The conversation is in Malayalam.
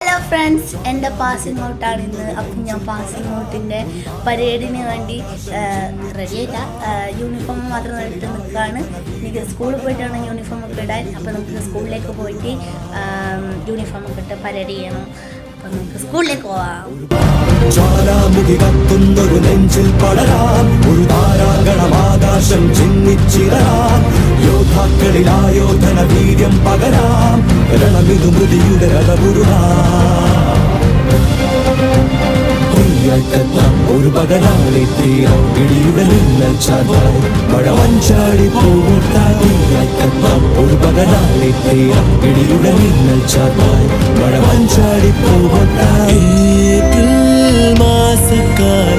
ഹലോ ഫ്രണ്ട്സ്, എൻ്റെ പാസിംഗ് ഔട്ടാണ് ഇന്ന്. അപ്പം ഞാൻ പാസിംഗ് ഔട്ടിൻ്റെ പരേഡിന് വേണ്ടി റെഡിയായില്ല, യൂണിഫോം മാത്രം ഇട്ട് നിൽക്കുകയാണ്. എനിക്ക് സ്കൂളിൽ പോയിട്ടാണ് യൂണിഫോം ഒക്കെ ഇടാൻ. അപ്പോൾ നമുക്ക് സ്കൂളിലേക്ക് പോയിട്ട് യൂണിഫോം ഒക്കെ ഇട്ട് പരേഡ് ചെയ്യണം. അപ്പം നമുക്ക് സ്കൂളിലേക്ക് പോവാം. ജ്വാലാമുഖി കത്തുന്നൊരു നെഞ്ചിൽ പടരാൻ ഒരു താരാഗണമാകാശം ചിന്നിച്ചിടരാൻ യോദ്ധാക്കളിലായോധന വീര്യം പകരാം രണമിതു മൃതിയുടെ രഥപുരുടാം ഒരു പകരാളി തീരം ഇടിയുടെ മിന്നൽ ചാർത്തായി മഴ മഞ്ചാടി പൂട്ടായി ഒരു പകരാളി തീരം ഇടിയുടെ മിന്നൽ ചാർത്തായി മഴ മഞ്ചാടി പൂട്ടായി മാസക്കാല